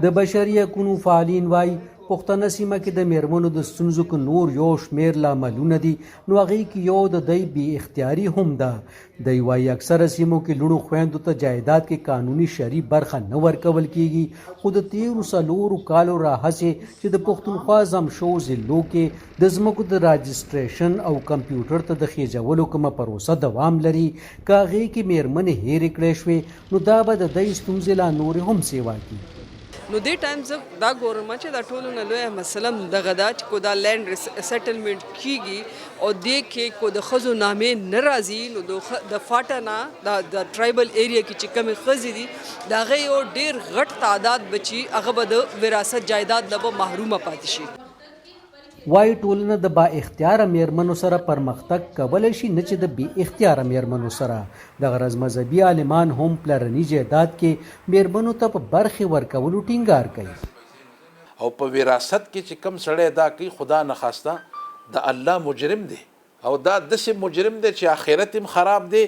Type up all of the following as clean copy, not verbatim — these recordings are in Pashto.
د بشري حقوقو فعالین وایي پښتنه سیمه کې د میرمنو د ستونزو کې نور یو شمېر لاملونه دي نو هغې کې یو د دوی بې اختیاري هم ده. دوی وایي اکثره سیمو کې لوڼو خویندو ته جایداد کې قانوني شرعي برخه نه ورکول کیږي خو د تیرو 4 کالو راهیسې چې د پښتونخوا زمشو ضلعو کې د ځمکو د راجسټریشن او کمپیوټر ته د خېجولو کومه پروسه دوام لري که هغې کې میرمنې هېرې کړې شوې نو دا به د دوی ستونزې لا نورې هم سیوا کړي. نو دې ټایم زه دا ګورم چې دا ټولو نه لویه مسله دغه ده چې کو دا لینډ سیټلمنټ کیږي او دې کې کو د ښځو نامې نه راځي نو د فاټا نه د ټرایبل ایریا کې چې کمې ښځې دي د هغې یو ډېر غټ تعداد بچي هغه به د وراثت جایداد نه به محرومه پاتې شي. وایي ټولنه د با اختیاره میرمنو سره پرمختګ کولی شي نه چې د بې اختیاره میرمنو سره. د غرض مذهبي عالمان هم پلرني جایداد کې میرمنو ته په برخې ورکولو ټینګار کوي او په وراثت کې چې کم سړی دا کوي خدا نخواسته د الله مجرم دی او دا داسې مجرم دی چې آخرت هم خراب دی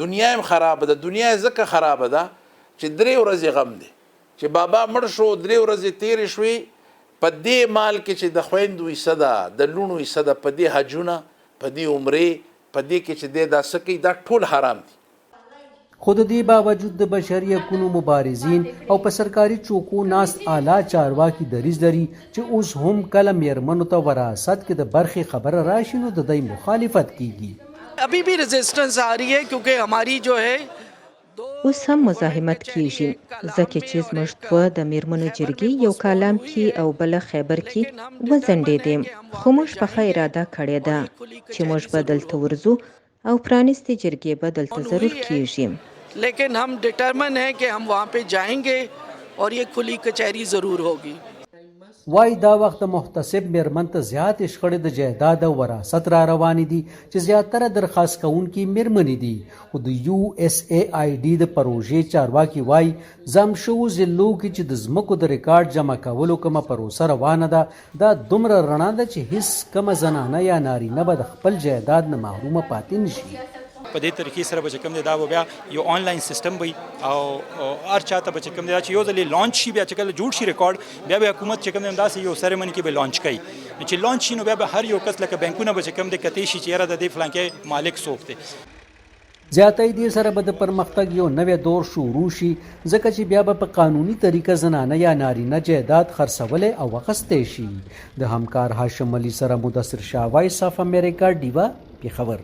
دنیا هم خرابه ده. دنیا ځکه خرابه ده چې 3 ورځې غم دی چې بابا مړ شو 3 ورځې تېرې شوې په دې مال کې چې د خویندو حصه ده د لوڼو حصه ده په دې حجونه په دې عمرې په دې کې چې دی دا څه کوي دا ټول حرام دي. خو د دې باوجود د بشري حقوقو مبارزین او په سرکاري چوکو ناست اعلی چارواکي دریځ لري چې اوس هم کله میرمنو ته وراثت کې د برخې خبره راشي نو د دوی مخالفت کیږي. ابھی بھی रेजिस्टेंस आ रही है क्योंकि हमारी जो है اوس هم مزاحمت کیږي ځکه چې زموږ دوه د میرمنو جرګې یو کالام کې او بل خیبر کې وځنډېدې خو موږ په ښه اراده کړې ده چې موږ به دلته ورځو او پرانیستې جرګې به دلته ضرور کیږي. लेकिन हम डिटरमिन हैं कि हम वहाँ पे जाएंगे और ये खुली कचहरी ज़रूर होगी. وای دا وخت محتسب میرمن ته زیات شخړې د جایداد او وراثت را روانې دي چې زیاتره درخواست کوونکي میرمنې دي. خو د USAID د پروژې چارواکي وای زمشو ضلعو کې چې د ځمکو د ریکارډ جمع کولو کومه پروسه روانه ده دا دومره رڼا ده چې هیڅ کومه زنانه یا نارینه به د خپل جایداد نه محرومه پاتې نشي. په دې طریقې سره به چې کوم دی دا به بیا یو آنلاین سیستم وي او هر چا ته به چې کوم دی چې یو ځلې لانچ شي بیا چې کله جوړ شي ریکارډ بیا به حکومت چې کوم دی داسې یو سرمني کې به لانچ کوي چې لانچ شي نو بیا به هر یو کس لکه بانکونه به چې کوم دی کتی شي چې یاره د دې فلانکې مالک څوک دی. زیاتې دې سره به د پرمختګ یو نوی دور شروع شي ځکه چې بیا به په قانوني طریقه زنانه یا نارینه جایداد خرڅولی او اخیستی شي. د همکار هاشم علي سره مدثر شاه وایس اف امریکا ډیوا پېښور.